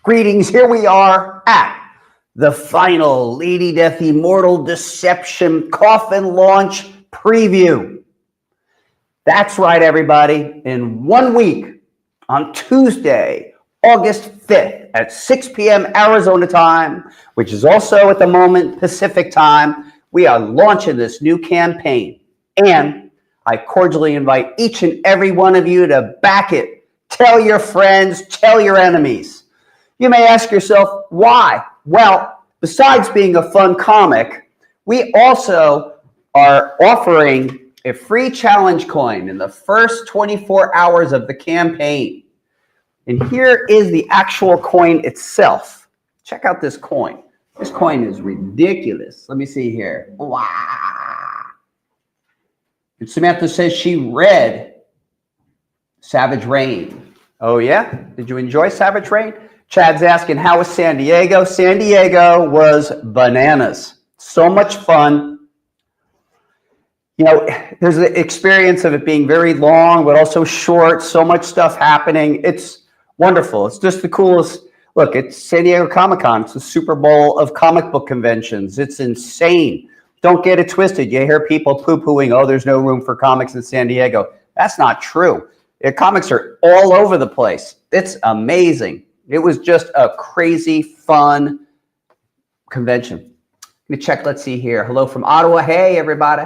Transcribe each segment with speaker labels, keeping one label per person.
Speaker 1: Greetings, here we are at the final Lady Death Immortal Deception coffin launch preview. That's right, everybody. In 1 week, on Tuesday, August 5th at 6 p.m. Arizona time, which is also at the moment Pacific time, we are launching this new campaign. And I cordially invite each and every one of you to back it. Tell your friends, tell your enemies. You may ask yourself, why? Well, besides being a fun comic, we also are offering a free challenge coin in the first 24 hours of the campaign. And here is the actual coin itself. Check out this coin. This coin is ridiculous. Let me see here. Wow. And Samantha says she read Savage Rain. Oh, yeah? Did you enjoy Savage Rain? Chad's asking, how was San Diego? San Diego was bananas. So much fun. You know, there's the experience of it being very long, but also short, so much stuff happening. It's wonderful. It's just the coolest. Look, it's San Diego Comic-Con. It's the Super Bowl of comic book conventions. It's insane. Don't get it twisted. You hear people poo-pooing, oh, there's no room for comics in San Diego. That's not true. Comics are all over the place. It's amazing. It was just a crazy, fun convention. Let me check. Let's see here. Hello from Ottawa. Hey, everybody.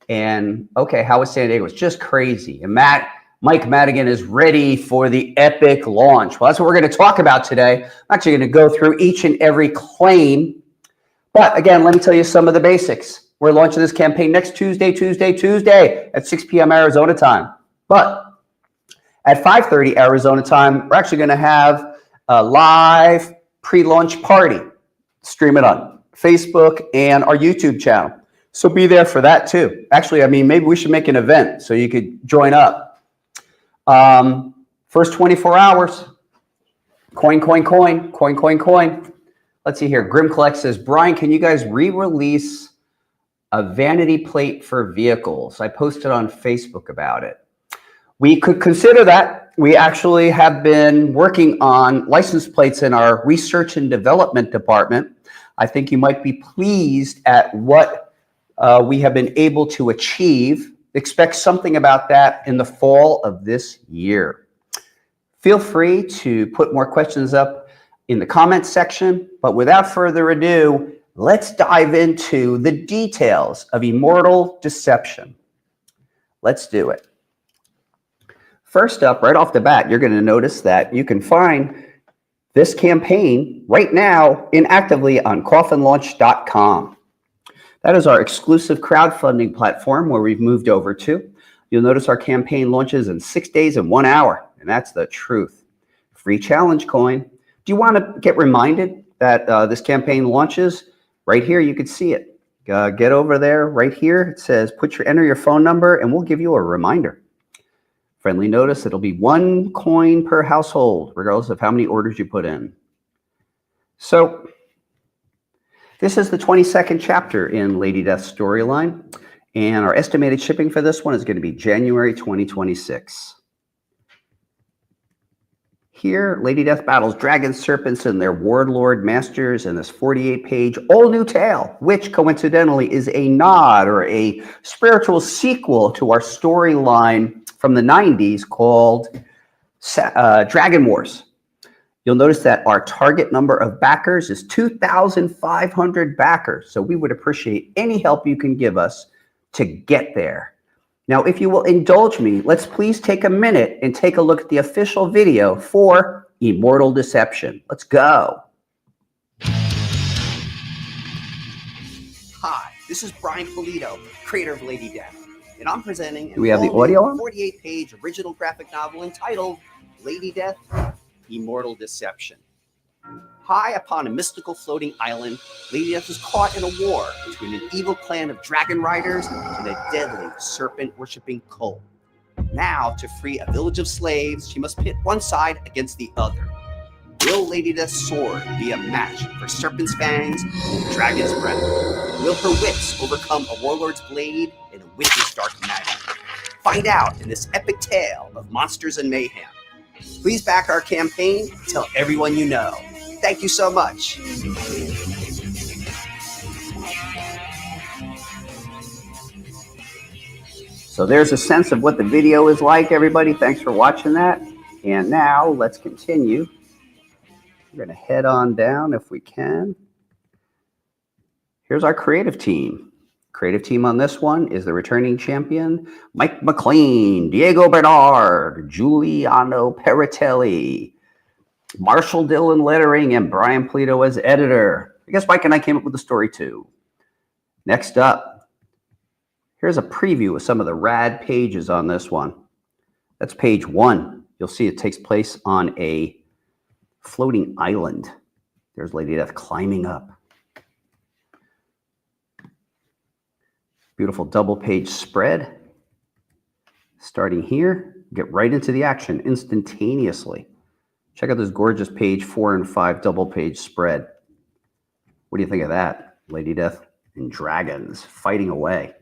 Speaker 1: And okay, how was San Diego? It's just crazy. And Mike Madigan is ready for the epic launch. Well, that's what we're going to talk about today. I'm actually going to go through each and every claim. But again, let me tell you some of the basics. We're launching this campaign next Tuesday at 6 p.m. Arizona time. But at 5:30 Arizona time, we're actually going to have a live pre-launch party. Stream it on Facebook and our YouTube channel. So be there for that too. Actually, I mean, maybe we should make an event so you could join up. First 24 hours, coin. Let's see here. Grim Collect says, Brian, can you guys re-release a vanity plate for vehicles? I posted on Facebook about it. We could consider that. We actually have been working on license plates in our research and development department. I think you might be pleased at what we have been able to achieve. Expect something about that in the fall of this year. Feel free to put more questions up in the comments section, but without further ado, let's dive into the details of Immortal Deception. Let's do it. First up, right off the bat, you're going to notice that you can find this campaign right now inactively on coffinlaunch.com. That is our exclusive crowdfunding platform where we've moved over to. You'll notice our campaign launches in 6 days and 1 hour, and that's the truth. Free challenge coin. Do you want to get reminded that this campaign launches? Right here, you can see it. Get over there right here. It says, enter your phone number, and we'll give you a reminder. Friendly notice, it'll be 1 coin per household, regardless of how many orders you put in. So this is the 22nd chapter in Lady Death's storyline, and our estimated shipping for this one is going to be January 2026. Here, Lady Death battles dragon serpents and their warlord masters in this 48-page all-new tale, which coincidentally is a nod or a spiritual sequel to our storyline from the 90s called Dragon Wars. You'll notice that our target number of backers is 2,500 backers. So we would appreciate any help you can give us to get there. Now, if you will indulge me, let's please take a minute and take a look at the official video for Immortal Deception. Let's go. Hi, this is Brian Pulido, creator of Lady Death. And I'm presenting an 48-page original graphic novel entitled Lady Death, Immortal Deception. High upon a mystical floating island, Lady Death is caught in a war between an evil clan of dragon riders and a deadly serpent-worshipping cult. Now, to free a village of slaves, she must pit one side against the other. Will Lady Death's sword be a match for serpent's fangs and the dragon's breath? Will her wits overcome a warlord's blade and a witch's dark magic? Find out in this epic tale of monsters and mayhem. Please back our campaign and tell everyone you know. Thank you so much. So there's a sense of what the video is like, everybody. Thanks for watching that. And now let's continue. We're going to head on down if we can. Here's our creative team. Creative team on this one is the returning champion, Mike McLean, Diego Bernard, Giuliano Peritelli, Marshall Dillon lettering, and Brian Pulido as editor. I guess Mike and I came up with the story too. Next up, here's a preview of some of the rad pages on this one. That's page 1. You'll see it takes place on a floating island. There's Lady Death climbing up. Beautiful double page spread. Starting here, get right into the action instantaneously. Check out this gorgeous page 4 and 5 double page spread. What do you think of that? Lady Death and dragons fighting away.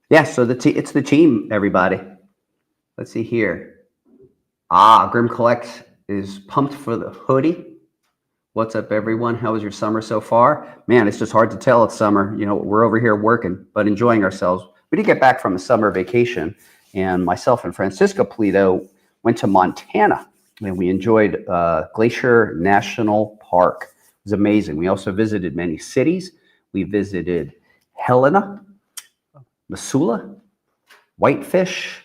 Speaker 1: Yeah, so it's the team, everybody. Let's see here. Grim Collect is pumped for the hoodie. What's up, everyone? How was your summer so far? Man, it's just hard to tell. It's summer. You know, we're over here working, but enjoying ourselves. We did get back from a summer vacation, and myself and Francisco Pulido went to Montana, and we enjoyed Glacier National Park. It was amazing. We also visited many cities. We visited Helena, Missoula, Whitefish,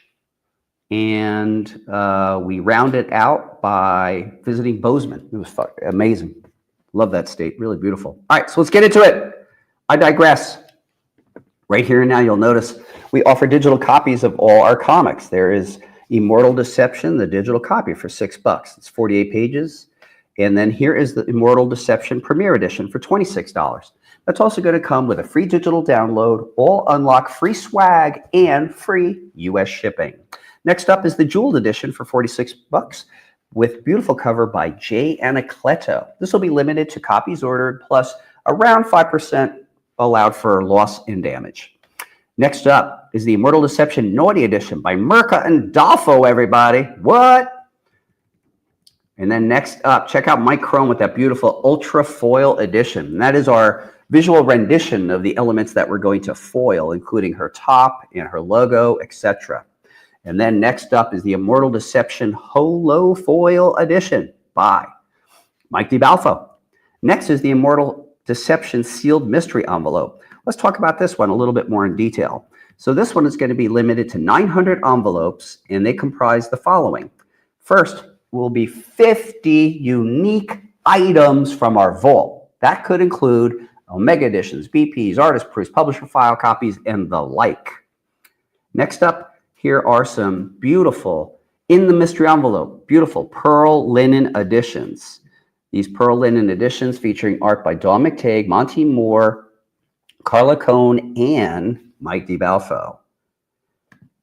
Speaker 1: and we rounded out by visiting Bozeman. It was amazing. Love that state. Really beautiful. All right, so let's get into it. I digress. Right here and now, you'll notice we offer digital copies of all our comics. There is Immortal Deception, the digital copy for $6. It's 48 pages. And then here is the Immortal Deception Premiere Edition for $26. That's also going to come with a free digital download, all unlock free swag, and free US shipping. Next up is the Jeweled Edition for $46 with beautiful cover by Jay Anacleto. This will be limited to copies ordered, plus around 5% allowed for loss and damage. Next up is the Immortal Deception Naughty Edition by Mirka and Dolfo, everybody. What? And then next up, check out Mike Chrome with that beautiful Ultra Foil Edition. And that is our visual rendition of the elements that we're going to foil, including her top and her logo, etc. And then next up is the Immortal Deception Holo Foil Edition by Mike DiBalfo. Next is the Immortal Deception Sealed Mystery Envelope. Let's talk about this one a little bit more in detail. So this one is going to be limited to 900 envelopes, and they comprise the following. First will be 50 unique items from our vault. That could include Omega Editions, BPs, artist proofs, publisher file copies, and the like. Next up, here are some beautiful, in the mystery envelope, beautiful pearl linen editions. These pearl linen editions featuring art by Dawn McTague, Monty Moore, Carla Cohn, and Mike DiBalfo.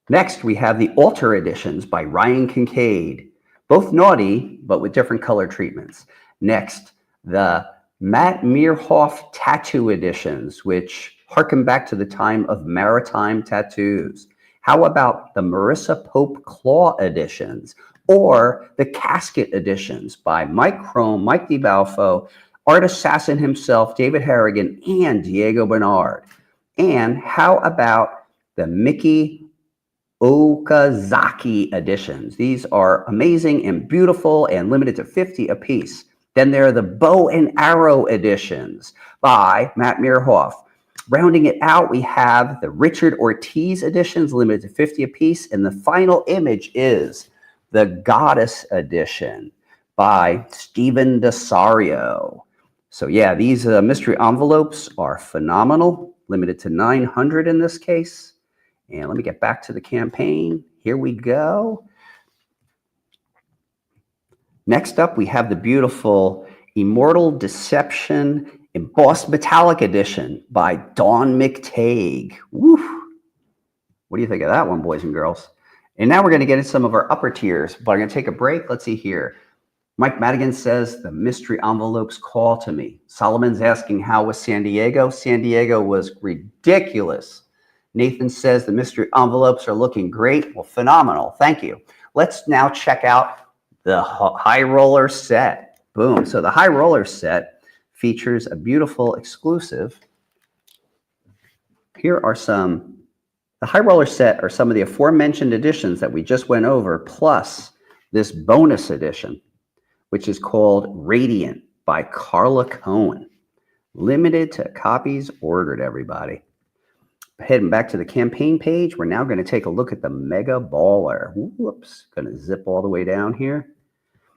Speaker 1: Next, we have the Altar editions by Ryan Kincaid, both naughty, but with different color treatments. Next, the Matt Meerhoff tattoo editions, which harken back to the time of maritime tattoos. How about the Marissa Pope Claw editions or the Casket editions by Mike Chrome, Mike DiBalfo, art assassin himself, David Harrigan, and Diego Bernard? And how about the Mickey Okazaki editions? These are amazing and beautiful and limited to 50 apiece. Then there are the Bow and Arrow editions by Matt Meerhoff. Rounding it out, we have the Richard Ortiz editions, limited to 50 apiece. And the final image is the Goddess edition by Stephen Desario. So yeah, these mystery envelopes are phenomenal, limited to 900 in this case. And let me get back to the campaign. Here we go. Next up, we have the beautiful Immortal Deception Embossed Metallic Edition by Dawn McTague. Woo! What do you think of that one, boys and girls? And now we're going to get into some of our upper tiers, but I'm going to take a break. Let's see here. Mike Madigan says, the mystery envelopes call to me. Solomon's asking, how was San Diego? San Diego was ridiculous. Nathan says, the mystery envelopes are looking great. Well, phenomenal. Thank you. Let's now check out the High Roller set. Boom. So the High Roller set features a beautiful exclusive. Here are the High Roller set are some of the aforementioned editions that we just went over, plus this bonus edition, which is called Radiant by Carla Cohen. Limited to copies ordered, everybody. Heading back to the campaign page, we're now going to take a look at the Mega Baller. Whoops, going to zip all the way down here.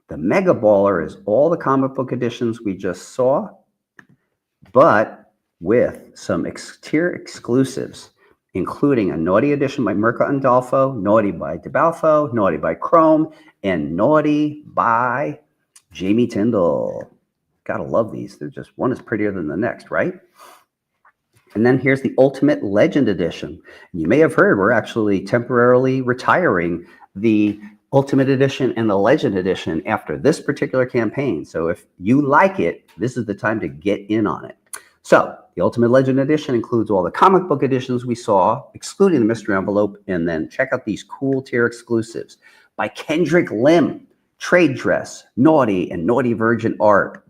Speaker 1: The Mega Baller is all the comic book editions we just saw, but with some tier exclusives, including a Naughty edition by Mirka Andolfo, Naughty by DeBalfo, Naughty by Chrome, and Naughty by Jamie Tyndall. Gotta love these. They're just, one is prettier than the next, right? And then here's the Ultimate Legend Edition. You may have heard we're actually temporarily retiring the Ultimate Edition and the Legend Edition after this particular campaign. So if you like it, this is the time to get in on it. So the Ultimate Legend Edition includes all the comic book editions we saw, excluding the mystery envelope, and then check out these cool tier exclusives by Kendrick Lim, Trade Dress, Naughty, and Naughty Virgin Art.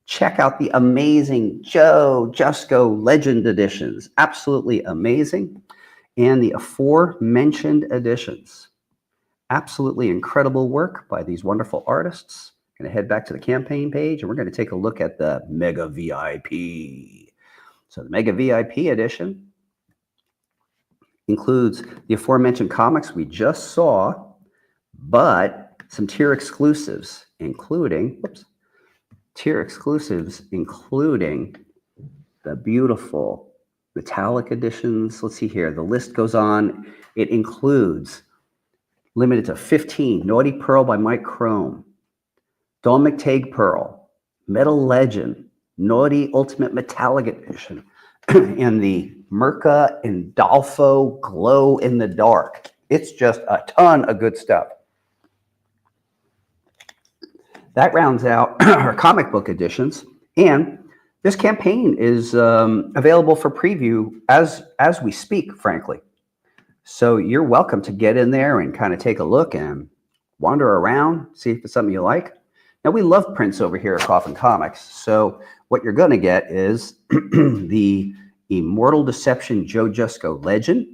Speaker 1: Check out the amazing Joe Jusko Legend editions. Absolutely amazing. And the aforementioned editions. Absolutely incredible work by these wonderful artists. I'm going to head back to the campaign page, and we're going to take a look at the Mega VIP. So the Mega VIP edition includes the aforementioned comics we just saw, but some tier exclusives, including, the beautiful metallic editions. Let's see here. The list goes on. It includes, limited to 15, Naughty Pearl by Mike Chrome, Dawn McTague Pearl, Metal Legend, Naughty Ultimate Metallic Edition, and the Mirka Andolfo Glow in the Dark. It's just a ton of good stuff. That rounds out our comic book editions, and this campaign is available for preview as we speak, frankly. So you're welcome to get in there and kind of take a look and wander around, see if it's something you like. Now, we love prints over here at Coffin Comics, so what you're going to get is the Immortal Deception Joe Jusko Legend,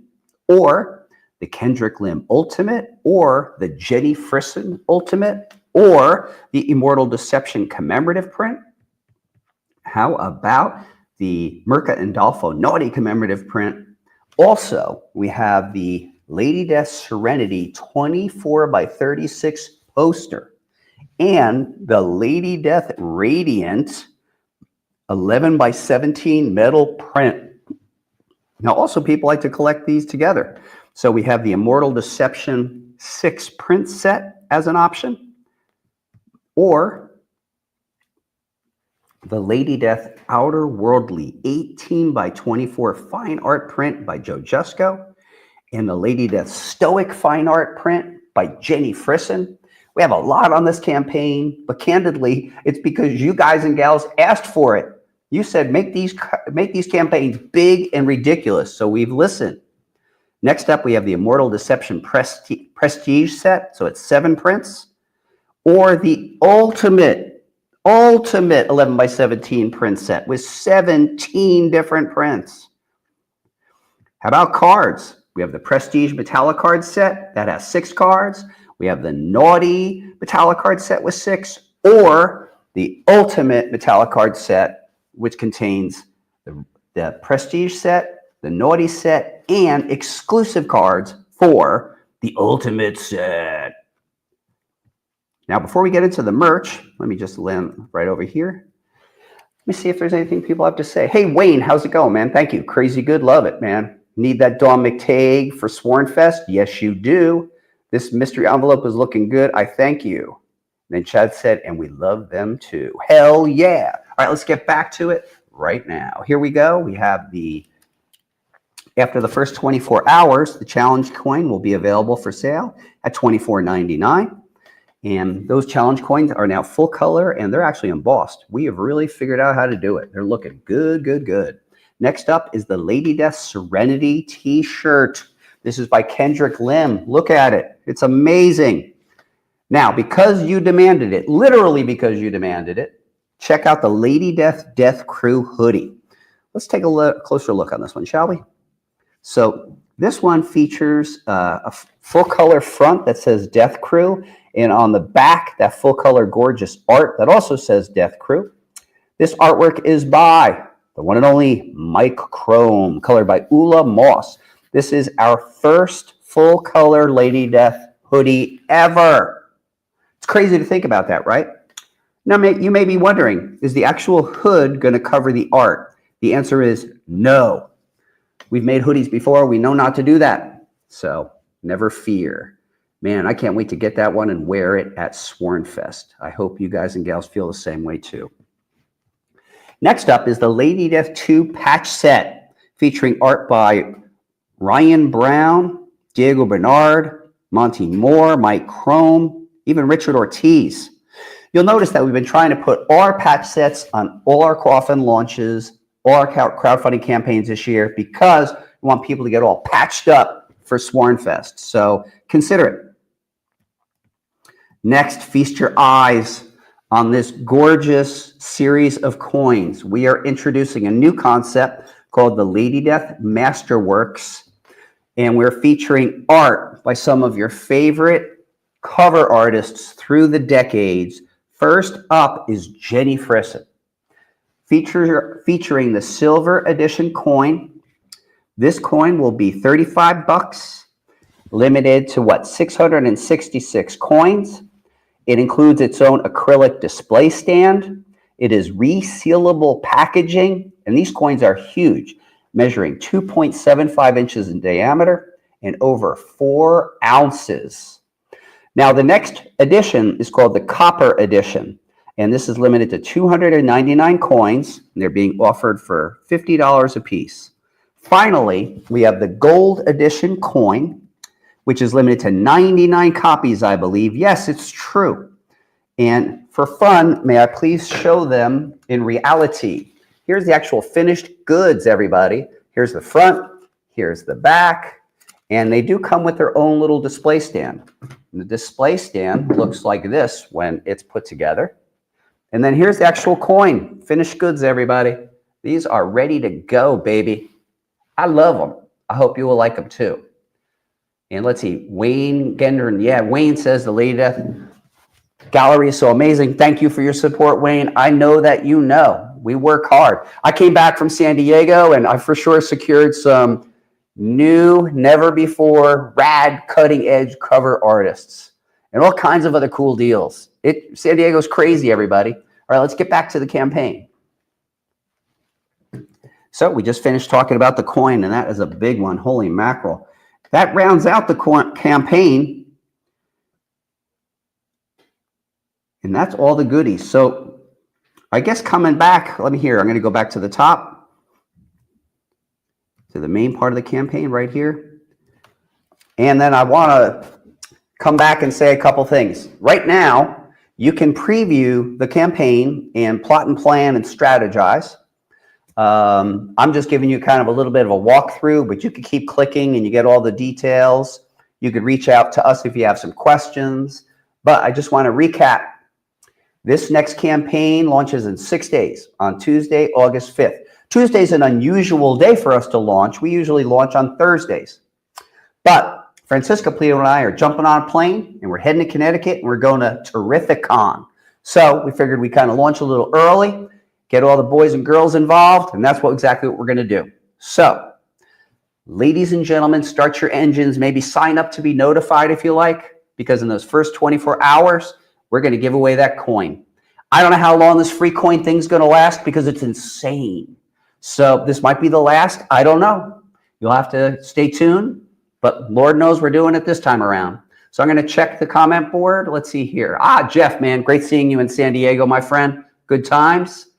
Speaker 1: or the Kendrick Lim Ultimate, or the Jenny Frison Ultimate, or the Immortal Deception commemorative print. How about the Mirka Andolfo Naughty commemorative print? Also, we have the Lady Death Serenity 24 by 36 poster and the Lady Death Radiant 11 by 17 metal print. Now, also people like to collect these together. So we have the Immortal Deception 6 print set as an option, or the Lady Death Outer Worldly 18 by 24 fine art print by Joe Jusko, and the Lady Death Stoic fine art print by Jenny Frison. We have a lot on this campaign, but candidly, it's because you guys and gals asked for it. You said, make these campaigns big and ridiculous, so we've listened. Next up, we have the Immortal Deception Prestige set, so it's 7 prints, or the Ultimate 11 by 17 print set with 17 different prints. How about cards? We have the Prestige Metallic card set that has 6 cards. We have the Naughty Metallic card set with 6, or the Ultimate Metallic card set, which contains the Prestige set, the Naughty set, and exclusive cards for the Ultimate set. Now, before we get into the merch, let me just land right over here. Let me see if there's anything people have to say. Hey, Wayne, how's it going, man? Thank you. Crazy good. Love it, man. Need that Dawn McTague for Sworn Fest? Yes, you do. This mystery envelope is looking good. I thank you. And then Chad said, and we love them too. Hell yeah. All right, let's get back to it right now. Here we go. We have after the first 24 hours, the challenge coin will be available for sale at $24.99. And those challenge coins are now full color, and they're actually embossed. We have really figured out how to do it. They're looking good, good, good. Next up is the Lady Death Serenity t-shirt. This is by Kendrick Lim. Look at it. It's amazing. Now, because you demanded it, literally because you demanded it, check out the Lady Death Crew hoodie. Let's take a closer look on this one, shall we? So this one features a full color front that says Death Crew, and on the back, that full color gorgeous art that also says Death Crew. This artwork is by the one and only Mike Chrome, colored by Ula Moss. This is our first full color Lady Death hoodie ever. It's crazy to think about that, right? Now, you may be wondering, is the actual hood going to cover the art? The answer is no. We've made hoodies before. We know not to do that. So never fear. Man, I can't wait to get that one and wear it at Swornfest. I hope you guys and gals feel the same way too. Next up is the Lady Death 2 patch set, featuring art by Ryan Brown, Diego Bernard, Monty Moore, Mike Chrome, even Richard Ortiz. You'll notice that we've been trying to put our patch sets on all our coffin launches, all our crowdfunding campaigns this year, because we want people to get all patched up for Swornfest. So consider it. Next, feast your eyes on this gorgeous series of coins. We are introducing a new concept called the Lady Death Masterworks, and we're featuring art by some of your favorite cover artists through the decades. First up is Jenny Frisson, featuring the silver edition coin. This coin will be $35, limited to 666 coins. It includes its own acrylic display stand. It is resealable packaging, and these coins are huge, measuring 2.75 inches in diameter and over 4 ounces. Now, the next edition is called the Copper Edition, and this is limited to 299 coins, and they're being offered for $50 a piece. Finally, we have the Gold Edition coin, which is limited to 99 copies, I believe. Yes, it's true. And for fun, may I please show them in reality? Here's the actual finished goods, everybody. Here's the front, here's the back, and they do come with their own little display stand. And the display stand looks like this when it's put together. And then here's the actual coin. Finished goods, everybody. These are ready to go, baby. I love them. I hope you will like them too. And let's see, Wayne Gendron. Yeah, Wayne says the Lady Death gallery is so amazing. Thank you for your support, Wayne. I know that you know. We work hard. I came back from San Diego, and I for sure secured some new, never before, rad, cutting edge cover artists and all kinds of other cool deals. San Diego's crazy, everybody. All right, let's get back to the campaign. So we just finished talking about the coin, and that is a big one. Holy mackerel. That rounds out the campaign, and that's all the goodies. So I guess coming back, let me hear. I'm going to go back to the top, to the main part of the campaign right here. And then I want to come back and say a couple things. Right now, you can preview the campaign and plot and plan and strategize. I'm just giving you kind of a little bit of a walkthrough, but you can keep clicking and you get all the details. You could reach out to us if you have some questions. But I just want to recap. This next campaign launches in 6 days on Tuesday, August 5th. Tuesday is an unusual day for us to launch. We usually launch on Thursdays. But Francisca Pulido and I are jumping on a plane, and we're heading to Connecticut, and we're going to Terrificon. So we figured we'd kind of launch a little early, get all the boys and girls involved, and that's exactly what we're going to do. So, ladies and gentlemen, start your engines. Maybe sign up to be notified if you like, because in those first 24 hours, we're going to give away that coin. I don't know how long this free coin thing's going to last because it's insane. So this might be the last. I don't know. You'll have to stay tuned, but Lord knows we're doing it this time around. So I'm going to check the comment board. Let's see here. Jeff, man, great seeing you in San Diego, my friend. Good times.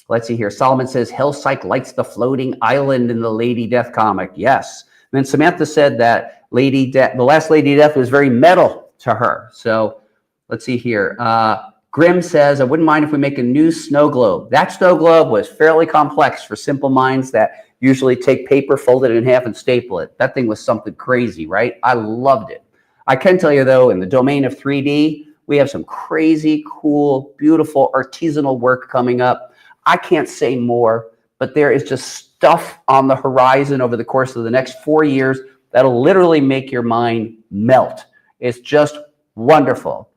Speaker 1: Let's see here. Solomon says, Hellpsych lights the floating island in the Lady Death comic. Yes. And then Samantha said that the last Lady Death was very metal to her. So let's see here. Grim says, I wouldn't mind if we make a new snow globe. That snow globe was fairly complex for simple minds that usually take paper, fold it in half, and staple it. That thing was something crazy, right? I loved it. I can tell you, though, in the domain of 3D, We have some crazy, cool, beautiful artisanal work coming up. I can't say more, but there is just stuff on the horizon over the course of the next 4 years that'll literally make your mind melt. It's just wonderful.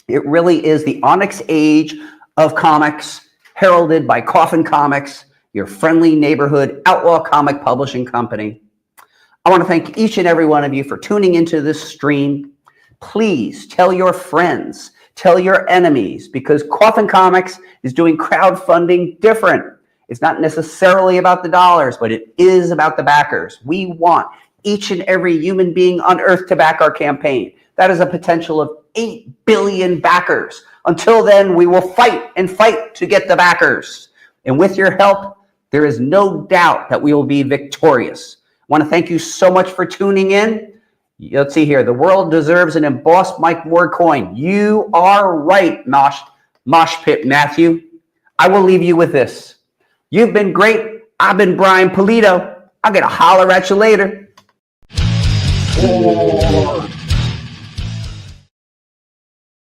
Speaker 1: It really is the onyx age of comics, heralded by Coffin Comics, your friendly neighborhood outlaw comic publishing company. I want to thank each and every one of you for tuning into this stream. Please tell your friends, tell your enemies, because Coffin Comics is doing crowdfunding different. It's not necessarily about the dollars, but it is about the backers. We want each and every human being on earth to back our campaign. That is a potential of 8 billion backers. Until then, we will fight and fight to get the backers. And with your help, there is no doubt that we will be victorious. I want to thank you so much for tuning in. Let's see here. The world deserves an embossed Mike Ward coin. You are right, Mosh Pit Matthew. I will leave you with this. You've been great. I've been Brian Pulido. I'm going to holler at you later.